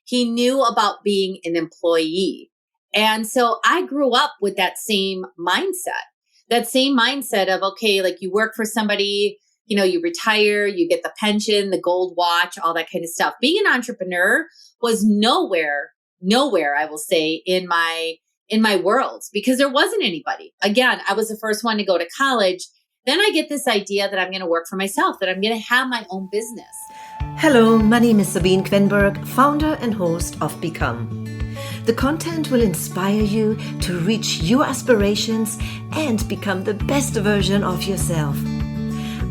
he knew about being an employee. And so I grew up with that same mindset of, okay, like you work for somebody, you retire, you get the pension, the gold watch, all that kind of stuff. Being an entrepreneur was nowhere, I will say, in my world, because there wasn't anybody. Again, I was the first one to go to college. Then I get this idea that I'm going to work for myself, that I'm going to have my own business. Hello, my name is Sabine Kvenberg, founder and host of Become. The content will inspire you to reach your aspirations and become the best version of yourself.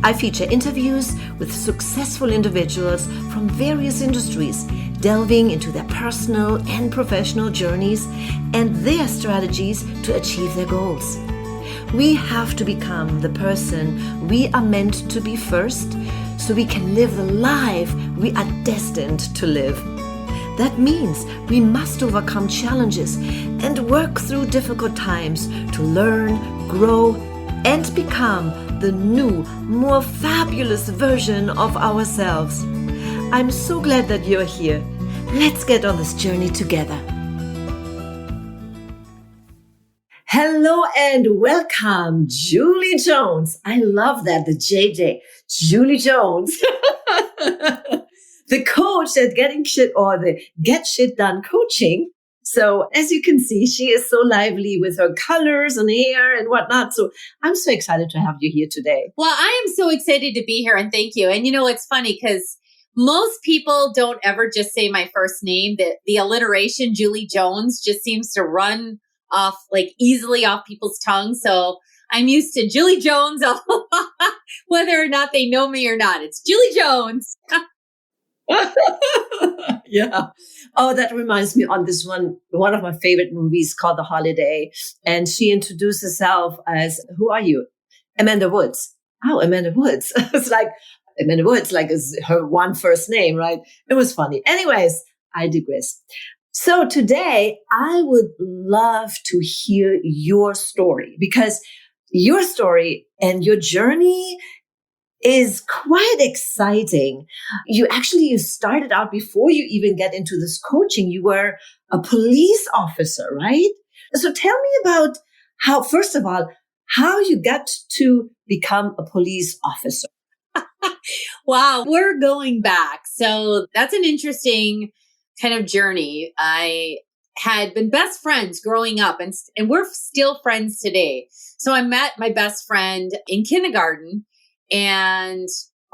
I feature interviews with successful individuals from various industries, delving into their personal and professional journeys and their strategies to achieve their goals. We have to become the person we are meant to be first, so we can live the life we are destined to live. That means we must overcome challenges and work through difficult times to learn, grow, and become the new, more fabulous version of ourselves. I'm so glad that you're here. Let's get on this journey together. Hello and welcome, Julie Jones. I love that, the JJ, Julie Jones. The coach at Getting Shit, or the Get Shit Done coaching. So as you can see, she is so lively with her colors and hair and whatnot. So I'm so excited to have you here today. Well, I am so excited to be here, and thank you. And it's funny because most people don't ever just say my first name. The alliteration, Julie Jones, just seems to run off like easily off people's tongues. So I'm used to Julie Jones, whether or not they know me or not. It's Julie Jones. Yeah. Oh, that reminds me on this one of my favorite movies called The Holiday. And she introduced herself as, who are you? Amanda Woods. Oh, Amanda Woods. It's like Amanda Woods, like is her one first name, right? It was funny. Anyways, I digress. So today I would love to hear your story, because your story and your journey is quite exciting. You started out before you even get into this coaching. You were a police officer, right? So tell me about first of all, how you got to become a police officer. Wow, we're going back. So that's an interesting kind of journey. I had been best friends growing up, and we're still friends today. So I met my best friend in kindergarten, and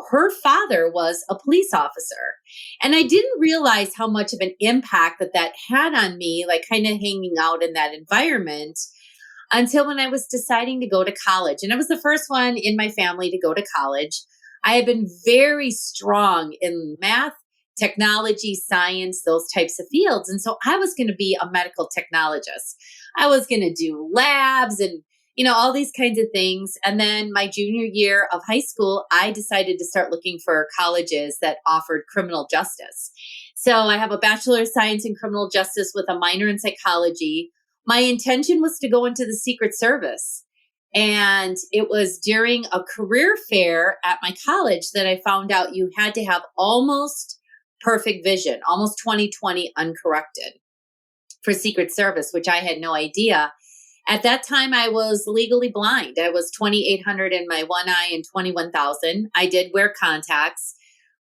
her father was a police officer. And I didn't realize how much of an impact that had on me, like kind of hanging out in that environment, until when I was deciding to go to college. And I was the first one in my family to go to college. I had been very strong in math, technology, science, those types of fields. And so I was going to be a medical technologist. I was going to do labs and all these kinds of things. And then my junior year of high school, I decided to start looking for colleges that offered criminal justice. So I have a Bachelor of Science in criminal justice with a minor in psychology. My intention was to go into the Secret Service. And it was during a career fair at my college that I found out you had to have almost perfect vision, almost 20/20 uncorrected for Secret Service, which I had no idea. At that time, I was legally blind. I was 2,800 in my one eye and 21,000. I did wear contacts,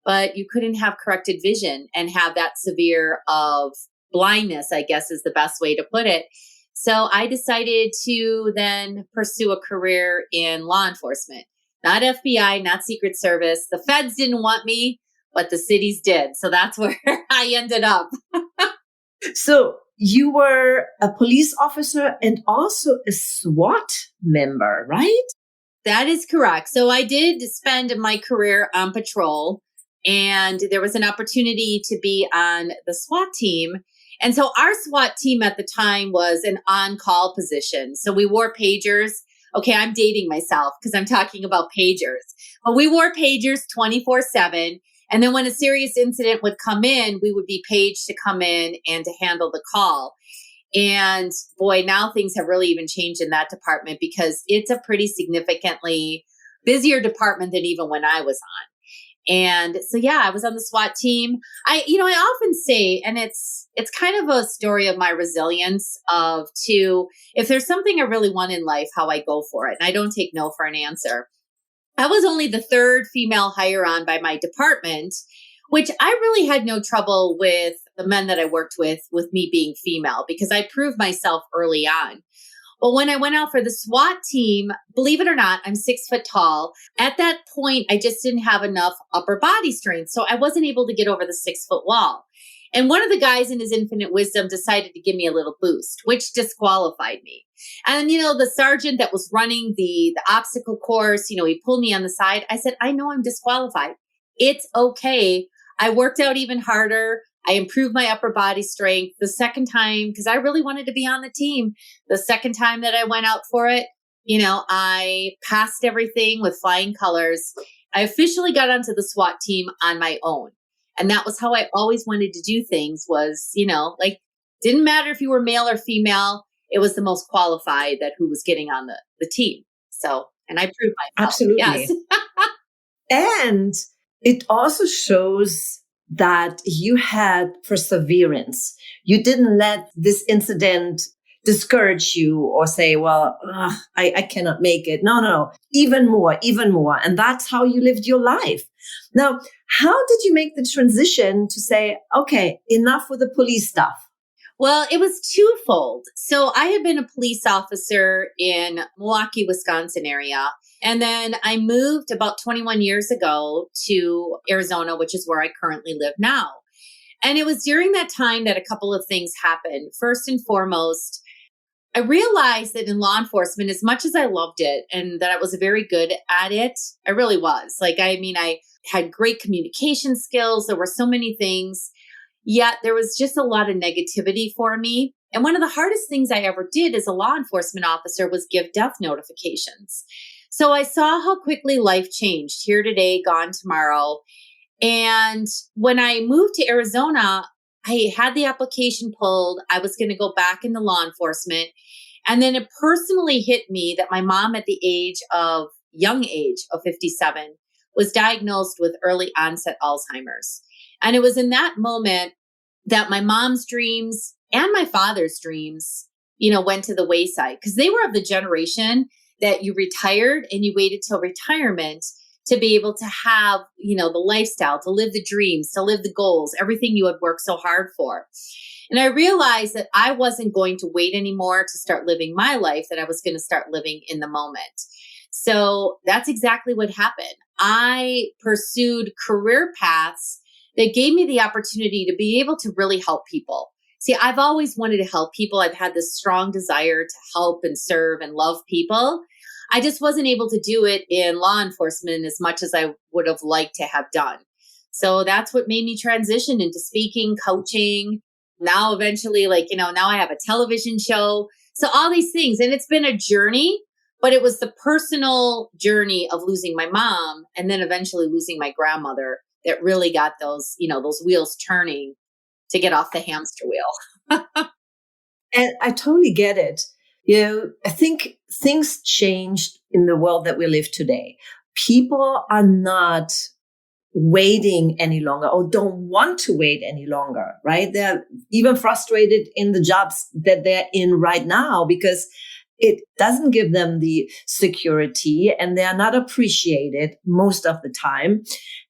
but you couldn't have corrected vision and have that severe of blindness, I guess is the best way to put it. So I decided to then pursue a career in law enforcement, not FBI, not Secret Service. The feds didn't want me, but the cities did. So that's where I ended up. So you were a police officer and also a SWAT member, right? That is correct. So I did spend my career on patrol, and there was an opportunity to be on the SWAT team. And so our SWAT team at the time was an on-call position. So we wore pagers. Okay, I'm dating myself because I'm talking about pagers. But we wore pagers 24/7. And then when a serious incident would come in, we would be paged to come in and to handle the call. And boy, now things have really even changed in that department, because it's a pretty significantly busier department than even when I was on. And so, yeah, I was on the SWAT team. I often say, and it's kind of a story of my resilience if there's something I really want in life, how I go for it. And I don't take no for an answer. I was only the third female hire on by my department, which I really had no trouble with the men that I worked with me being female, because I proved myself early on. But when I went out for the SWAT team, believe it or not, I'm 6 foot tall. At that point, I just didn't have enough upper body strength. So I wasn't able to get over the 6-foot wall. And one of the guys in his infinite wisdom decided to give me a little boost, which disqualified me. And, the sergeant that was running the obstacle course, he pulled me on the side. I said, I know I'm disqualified. It's okay. I worked out even harder. I improved my upper body strength the second time because I really wanted to be on the team. The second time that I went out for it, I passed everything with flying colors. I officially got onto the SWAT team on my own. And that was how I always wanted to do things was, didn't matter if you were male or female. It was the most qualified that who was getting on the team. So, and I proved myself. Absolutely. Yes. And it also shows that you had perseverance. You didn't let this incident discourage you or say, well, I cannot make it. No, even more. And that's how you lived your life. Now, how did you make the transition to say, okay, enough with the police stuff? Well, it was twofold. So I had been a police officer in Milwaukee, Wisconsin area. And then I moved about 21 years ago to Arizona, which is where I currently live now. And it was during that time that a couple of things happened. First and foremost, I realized that in law enforcement, as much as I loved it and that I was very good at it, I really was. I had great communication skills. There were so many things. Yet there was just a lot of negativity for me. And one of the hardest things I ever did as a law enforcement officer was give death notifications. So I saw how quickly life changed. Here today, gone tomorrow. And when I moved to Arizona, I had the application pulled. I was going to go back into law enforcement. And then it personally hit me that my mom at the young age of 57 was diagnosed with early onset Alzheimer's. And it was in that moment that my mom's dreams and my father's dreams, went to the wayside, because they were of the generation that you retired and you waited till retirement to be able to have, the lifestyle, to live the dreams, to live the goals, everything you had worked so hard for. And I realized that I wasn't going to wait anymore to start living my life, that I was going to start living in the moment. So that's exactly what happened. I pursued career paths that gave me the opportunity to be able to really help people. See, I've always wanted to help people. I've had this strong desire to help and serve and love people. I just wasn't able to do it in law enforcement as much as I would have liked to have done. So that's what made me transition into speaking, coaching. Now, eventually, now I have a television show. So all these things. And it's been a journey, but it was the personal journey of losing my mom and then eventually losing my grandmother that really got those wheels turning to get off the hamster wheel. And I totally get it. I think things changed in the world that we live today. People are not waiting any longer or don't want to wait any longer, right? They're even frustrated in the jobs that they're in right now because it doesn't give them the security and they're not appreciated most of the time.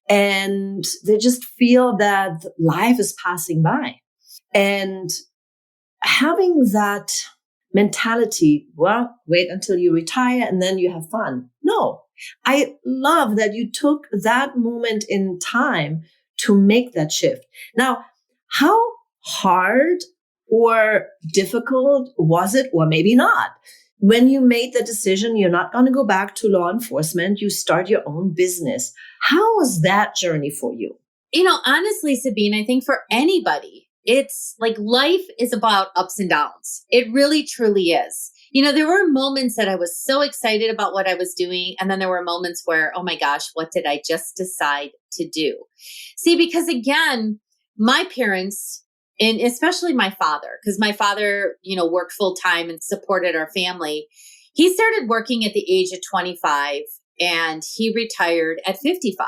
And they just feel that life is passing by. And having that mentality, well, wait until you retire and then you have fun. No, I love that you took that moment in time to make that shift. Now, how hard or difficult was it, or maybe not? When you made the decision, you're not going to go back to law enforcement, you start your own business. How was that journey for you? Honestly, Sabine, I think for anybody, it's like life is about ups and downs. It really, truly is. There were moments that I was so excited about what I was doing. And then there were moments where, oh my gosh, what did I just decide to do? See, because again, my parents, and especially my father, because my father, worked full time and supported our family. He started working at the age of 25 and he retired at 55.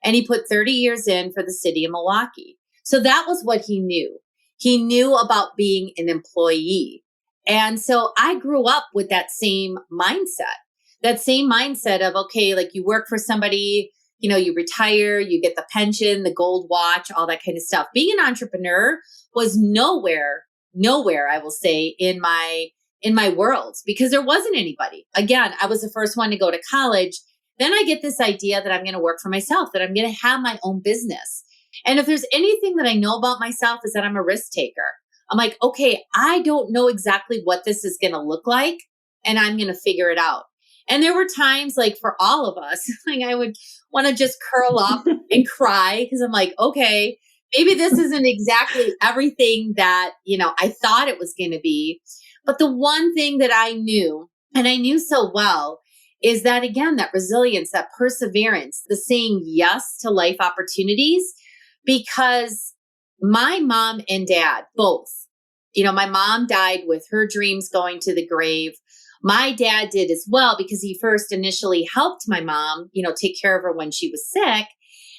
and he put 30 years in for the city of Milwaukee. So that was what he knew. He knew about being an employee. And so I grew up with that same mindset of, okay, like you work for somebody, you retire, you get the pension, the gold watch, all that kind of stuff. Being an entrepreneur was nowhere, I will say, in my world, because there wasn't anybody. Again, I was the first one to go to college. Then I get this idea that I'm going to work for myself, that I'm going to have my own business. And if there's anything that I know about myself is that I'm a risk taker. I'm like, okay, I don't know exactly what this is going to look like, and I'm going to figure it out. And there were times, like for all of us, like I would want to just curl up and cry because I'm like, okay, maybe this isn't exactly everything that, I thought it was going to be. But the one thing that I knew, and I knew so well, is that, again, that resilience, that perseverance, the saying yes to life opportunities, because my mom and dad, both, my mom died with her dreams going to the grave. My dad did as well, because he first initially helped my mom, take care of her when she was sick.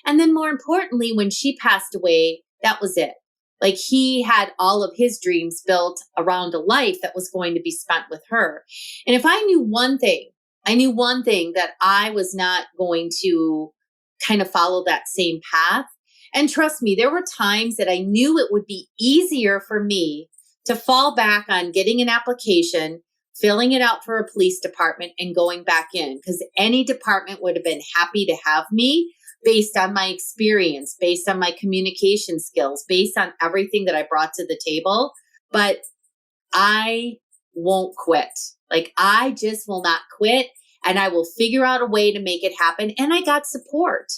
And then more importantly, when she passed away, that was it. Like he had all of his dreams built around a life that was going to be spent with her. And if I knew one thing that I was not going to kind of follow that same path. And trust me, there were times that I knew it would be easier for me to fall back on getting an application, filling it out for a police department, and going back in, because any department would have been happy to have me based on my experience, based on my communication skills, based on everything that I brought to the table. But I won't quit. Like I just will not quit, and I will figure out a way to make it happen. And I got support.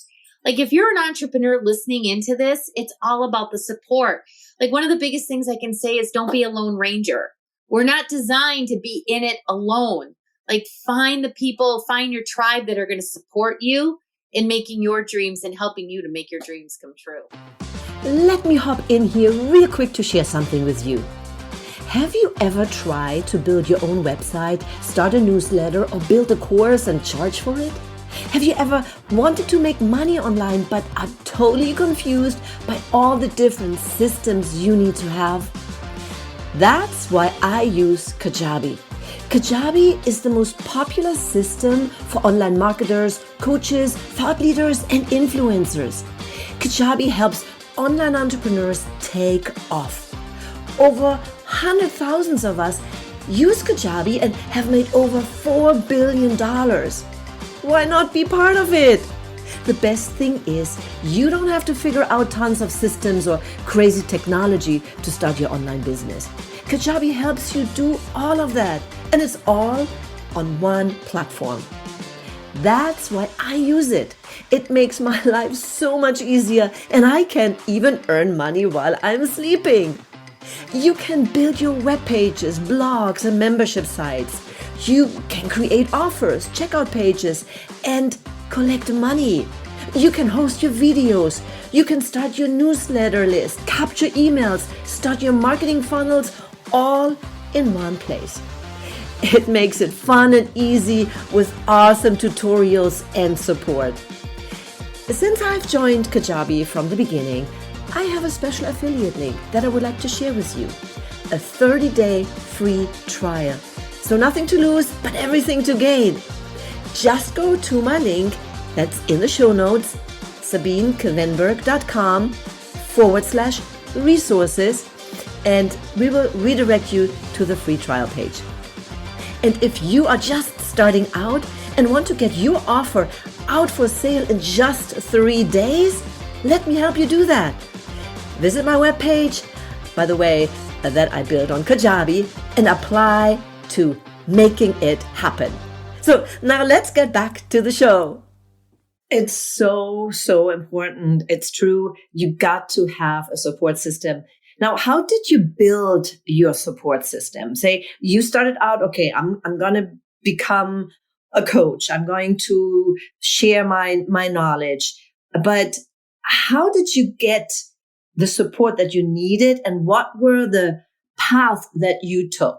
Like if you're an entrepreneur listening into this, it's all about the support. Like one of the biggest things I can say is don't be a lone ranger. We're not designed to be in it alone. Like find the people, find your tribe that are going to support you in making your dreams and helping you to make your dreams come true. Let me hop in here real quick to share something with you. Have you ever tried to build your own website, start a newsletter, or build a course and charge for it? Have you ever wanted to make money online but are totally confused by all the different systems you need to have? That's why I use Kajabi. Kajabi is the most popular system for online marketers, coaches, thought leaders, and influencers. Kajabi helps online entrepreneurs take off. Over 100,000 of us use Kajabi and have made over $4 billion. Why not be part of it? The best thing is you don't have to figure out tons of systems or crazy technology to start your online business. Kajabi helps you do all of that, and it's all on one platform. That's why I use it. It makes my life so much easier, and I can even earn money while I'm sleeping. You can build your web pages, blogs, and membership sites. You can create offers, checkout pages, and collect money. You can host your videos. You can start your newsletter list, capture emails, start your marketing funnels, all in one place. It makes it fun and easy with awesome tutorials and support. Since I've joined Kajabi from the beginning, I have a special affiliate link that I would like to share with you. A 30-day free trial. So nothing to lose, but everything to gain. Just go to my link that's in the show notes, sabinekvenberg.com/resources, and we will redirect you to the free trial page. And if you are just starting out and want to get your offer out for sale in just 3 days, let me help you do that. Visit my webpage, by the way, that I built on Kajabi, and apply to making it happen. So now let's get back to the show. It's so important. It's true. You got to have a support system. Now, how did you build your support system? Say you started out, okay, I'm going to become a coach. I'm going to share my knowledge. But how did you get the support that you needed, and what were the paths that you took?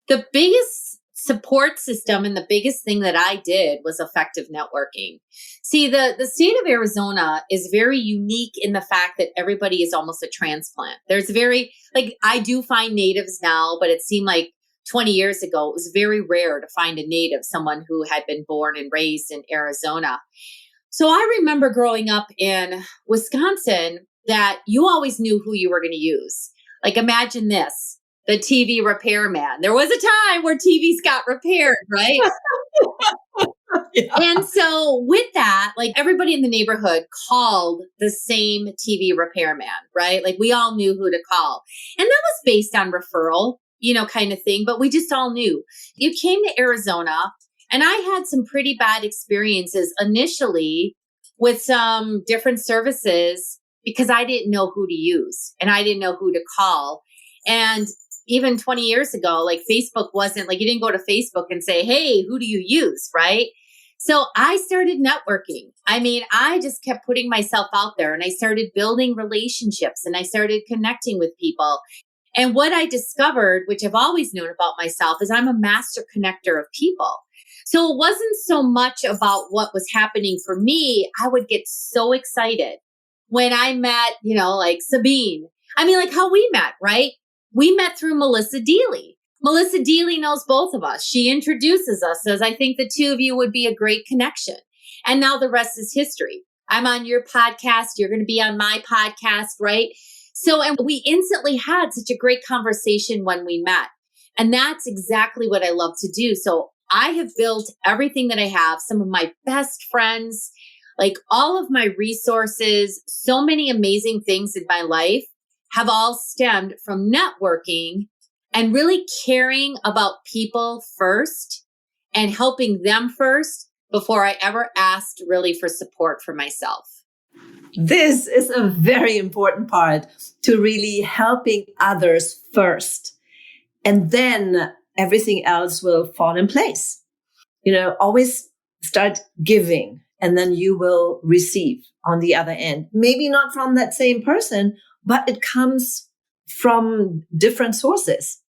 The biggest support system. And the biggest thing that I did was effective networking. See, the state of Arizona is very unique in the fact that everybody is almost a transplant. There's I do find natives now, but it seemed like 20 years ago, it was very rare to find a native, someone who had been born and raised in Arizona. So I remember growing up in Wisconsin that you always knew who you were going to use. Like, imagine this, the TV repairman. There was a time where TVs got repaired, right? Yeah. And so with that, like, everybody in the neighborhood called the same TV repairman, right? Like, we all knew who to call. And that was based on referral, kind of thing. But we just all knew. You came to Arizona, and I had some pretty bad experiences initially with some different services because I didn't know who to use and I didn't know who to call. And even 20 years ago, like, Facebook wasn't like, you didn't go to Facebook and say, hey, who do you use? Right. So I started networking. I mean, I just kept putting myself out there, and I started building relationships, and I started connecting with people. And what I discovered, which I've always known about myself, is I'm a master connector of people. So it wasn't so much about what was happening for me. I would get so excited when I met, like Sabine. I mean, like how we met, right? We met through Melissa Deely. Melissa Deely knows both of us. She introduces us, says, I think the two of you would be a great connection. And now the rest is history. I'm on your podcast. You're going to be on my podcast, right? So, and we instantly had such a great conversation when we met. And that's exactly what I love to do. So I have built everything that I have, some of my best friends, like all of my resources, so many amazing things in my life have all stemmed from networking and really caring about people first and helping them first before I ever asked really for support for myself. This is a very important part, to really helping others first. And then everything else will fall in place. Always start giving, and then you will receive on the other end. Maybe not from that same person, but it comes from different sources.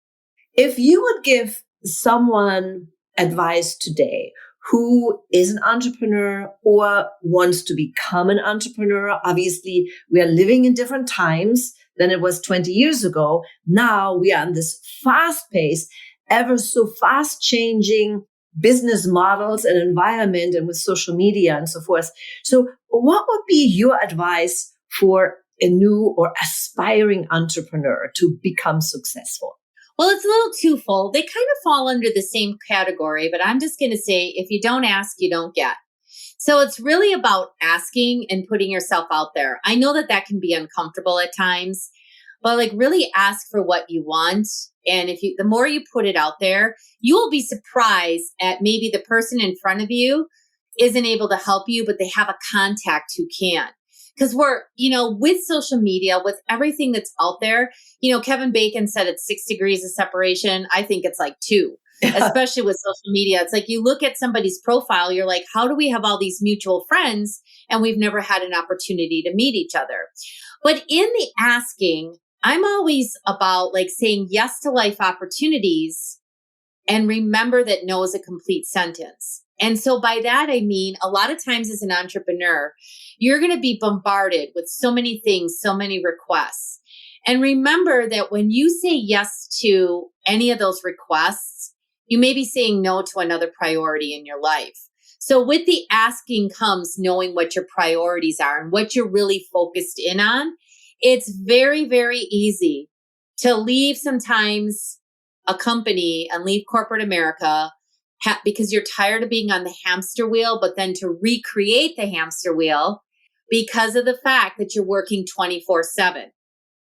If you would give someone advice today who is an entrepreneur or wants to become an entrepreneur, obviously we are living in different times than it was 20 years ago. Now we are in this fast-paced, ever so fast changing business models and environment, and with social media and so forth. So what would be your advice for a new or aspiring entrepreneur to become successful? Well, it's a little twofold. They kind of fall under the same category, but I'm just going to say, if you don't ask, you don't get. So it's really about asking and putting yourself out there. I know that can be uncomfortable at times, but like, really ask for what you want. And the more you put it out there, you will be surprised at maybe the person in front of you isn't able to help you, but they have a contact who can. Because we're, with social media, with everything that's out there, Kevin Bacon said it's 6 degrees of separation. I think it's like 2, especially with social media. It's like you look at somebody's profile, you're like, how do we have all these mutual friends and we've never had an opportunity to meet each other? But in the asking, I'm always about like saying yes to life opportunities, and remember that no is a complete sentence. And so by that, I mean, a lot of times as an entrepreneur, you're going to be bombarded with so many things, so many requests. And remember that when you say yes to any of those requests, you may be saying no to another priority in your life. So with the asking comes knowing what your priorities are and what you're really focused in on. It's very, very easy to leave sometimes a company and leave corporate America because you're tired of being on the hamster wheel, but then to recreate the hamster wheel because of the fact that you're working 24/7.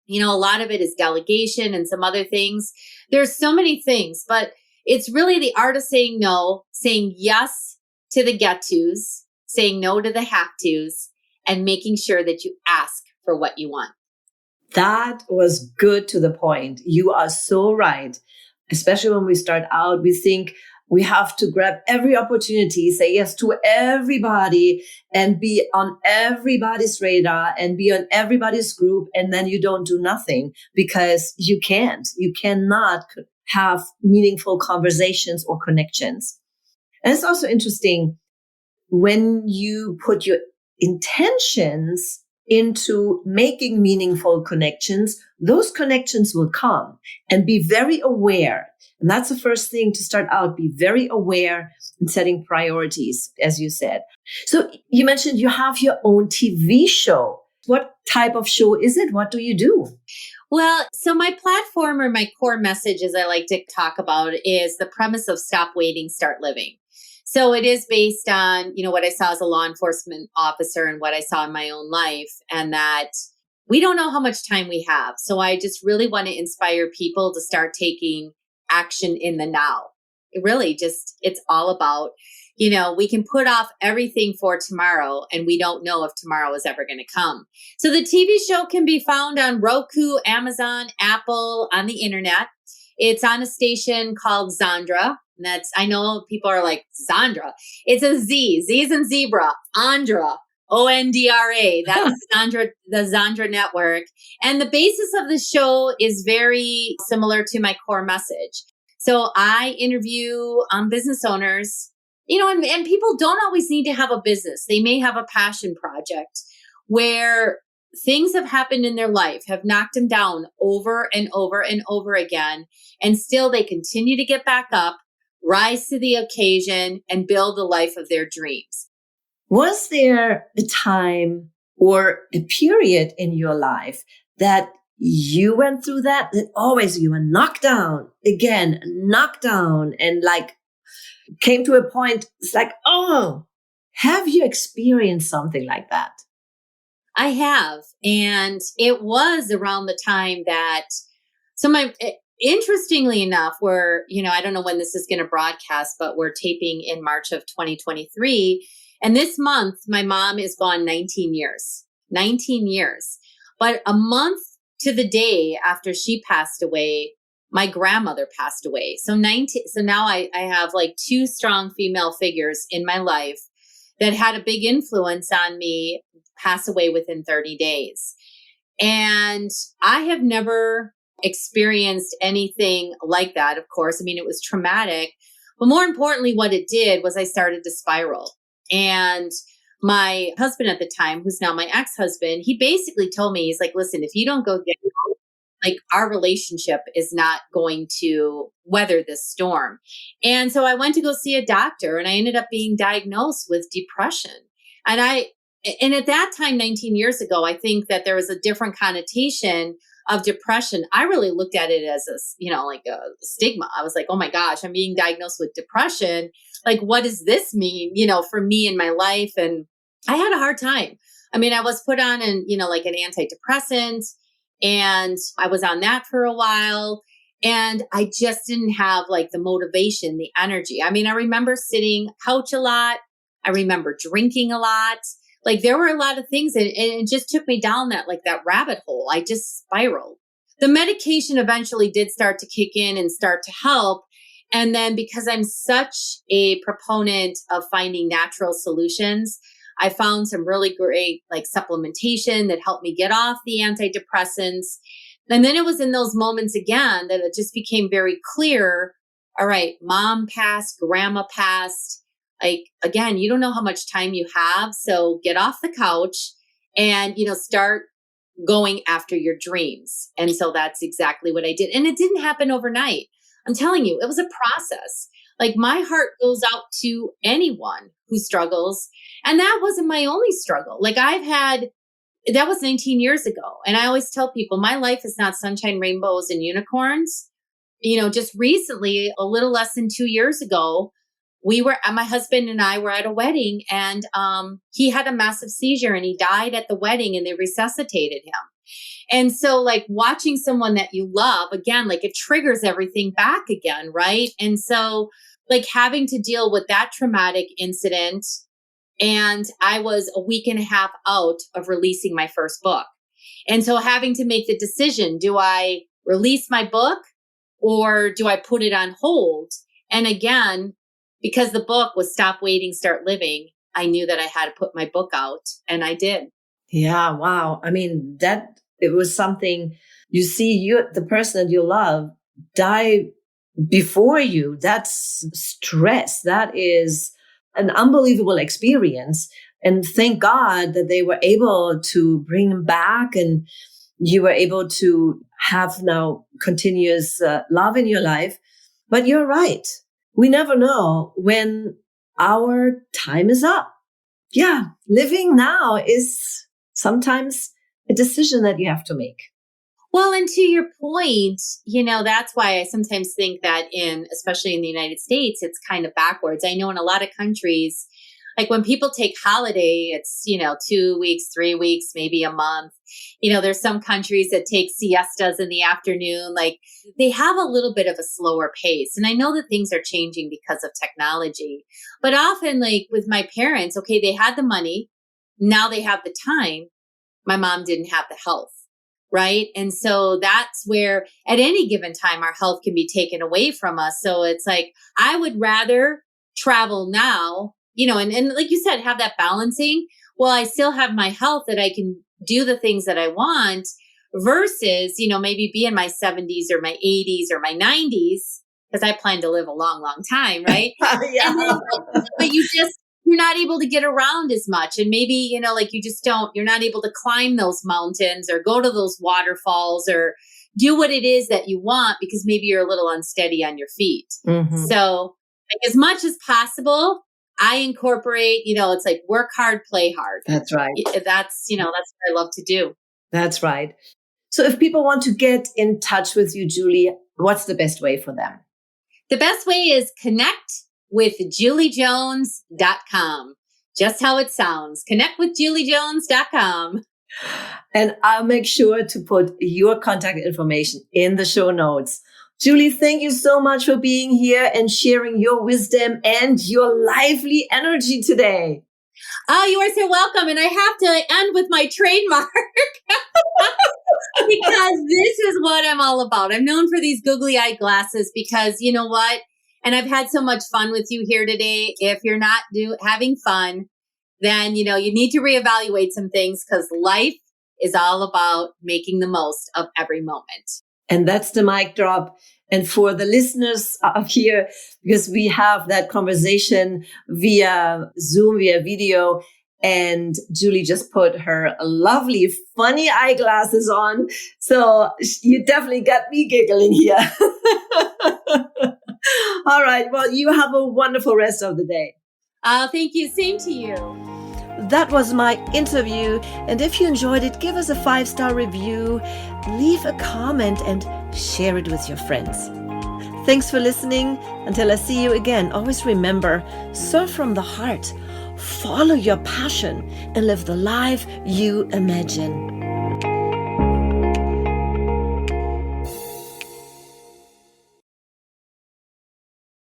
A lot of it is delegation and some other things. There's so many things, but it's really the art of saying no, saying yes to the get-tos, saying no to the have-tos, and making sure that you ask for what you want. That was good to the point. You are so right. Especially when we start out, we think, We have to grab every opportunity, say yes to everybody, and be on everybody's radar and be on everybody's group. And then you don't do nothing because you cannot have meaningful conversations or connections. And it's also interesting when you put your intentions into making meaningful connections, those connections will come, and be very aware. And that's the first thing to start out, be very aware and setting priorities, as you said. So you mentioned you have your own TV show. What type of show is it? What do you do? Well, so my platform, or my core message, as I like to talk about, is the premise of stop waiting, start living. So it is based on, what I saw as a law enforcement officer and what I saw in my own life, and that we don't know how much time we have. So I just really want to inspire people to start taking action in the now. It's all about, we can put off everything for tomorrow, and we don't know if tomorrow is ever going to come. So the TV show can be found on Roku, Amazon, Apple, on the internet. It's on a station called Zandra. I know people are like, Zandra. It's a Z. Z is in zebra. Andra. Ondra. That's Zandra, the Zandra network. And the basis of the show is very similar to my core message. So I interview business owners, and people don't always need to have a business. They may have a passion project where things have happened in their life, have knocked them down over and over and over again. And still they continue to get back up, rise to the occasion, and build the life of their dreams. Was there a time or a period in your life that you went through that always you were knocked down, and came to a point, it's like, oh, have you experienced something like that? I have. And it was around the time that, interestingly enough, I don't know when this is going to broadcast, but we're taping in March of 2023. And this month, my mom is gone 19 years. But a month to the day after she passed away, my grandmother passed away. So now I have like two strong female figures in my life that had a big influence on me pass away within 30 days. And I have never experienced anything like that, of course. It was traumatic. But more importantly, what it did was I started to spiral. And my husband at the time, who's now my ex-husband, he basically told me, he's like, listen, if you don't go get help, our relationship is not going to weather this storm. And so I went to go see a doctor, and I ended up being diagnosed with depression. And at that time, 19 years ago, I think that there was a different connotation of depression. I really looked at it as a stigma. I was like, oh my gosh, I'm being diagnosed with depression. Like, what does this mean, for me in my life? And I had a hard time. I was put on an antidepressant, and I was on that for a while, and I just didn't have the motivation, the energy. I remember sitting couch a lot. I remember drinking a lot. There were a lot of things, and it just took me down that rabbit hole. I just spiraled. The medication eventually did start to kick in and start to help. And then because I'm such a proponent of finding natural solutions, I found some really great supplementation that helped me get off the antidepressants. And then it was in those moments again that it just became very clear. All right, mom passed, grandma passed. Again, you don't know how much time you have. So get off the couch and, start going after your dreams. And so that's exactly what I did. And it didn't happen overnight. I'm telling you, it was a process. My heart goes out to anyone who struggles. And that wasn't my only struggle. That was 19 years ago. And I always tell people, my life is not sunshine, rainbows, and unicorns. Just recently, a little less than 2 years ago, my husband and I were at a wedding, and he had a massive seizure, and he died at the wedding, and they resuscitated him. And so watching someone that you love again, it triggers everything back again. Right. And so having to deal with that traumatic incident. And I was a week and a half out of releasing my first book. And so having to make the decision, do I release my book or do I put it on hold? And again, because the book was Stop Waiting, Start Living, I knew that I had to put my book out, and I did. Yeah, wow. I mean, it was something, you see the person that you love die before you. That's stress. That is an unbelievable experience. And thank God that they were able to bring him back, and you were able to have now continuous love in your life. But you're right. We never know when our time is up. Yeah, living now is sometimes a decision that you have to make. Well, and to your point, that's why I sometimes think that especially in the United States, it's kind of backwards. I know in a lot of countries, like when people take holiday, it's, 2 weeks, 3 weeks, maybe a month. There's some countries that take siestas in the afternoon. Like they have a little bit of a slower pace. And I know that things are changing because of technology. But often, like with my parents, okay, they had the money. Now they have the time. My mom didn't have the health. Right. And so that's where at any given time, our health can be taken away from us. So it's like, I would rather travel now, and like you said, have that balancing. Well, I still have my health that I can do the things that I want versus, maybe be in my 70s or my 80s or my 90s, because I plan to live a long, long time. Right. Yeah. And then, but you're not able to get around as much. And maybe, like you're not able to climb those mountains or go to those waterfalls or do what it is that you want because maybe you're a little unsteady on your feet. Mm-hmm. So like, as much as possible, I incorporate, it's like work hard, play hard. That's right. That's what I love to do. That's right. So if people want to get in touch with you, Julie, what's the best way for them? The best way is connect with juliejones.com. Just how it sounds. Connect with juliejones.com. And I'll make sure to put your contact information in the show notes. Julie, thank you so much for being here and sharing your wisdom and your lively energy today. Oh, you are so welcome. And I have to end with my trademark because this is what I'm all about. I'm known for these googly-eyed glasses because you know what? And I've had so much fun with you here today. If you're not having fun, then, you need to reevaluate some things because life is all about making the most of every moment. And that's the mic drop. And for the listeners up here, because we have that conversation via Zoom, via video, and Julie just put her lovely, funny eyeglasses on. So you definitely got me giggling here. All right. Well, you have a wonderful rest of the day. Thank you. Same to you. That was my interview. And if you enjoyed it, give us a 5-star review, leave a comment, and share it with your friends. Thanks for listening. Until I see you again, always remember, serve from the heart, follow your passion, and live the life you imagine.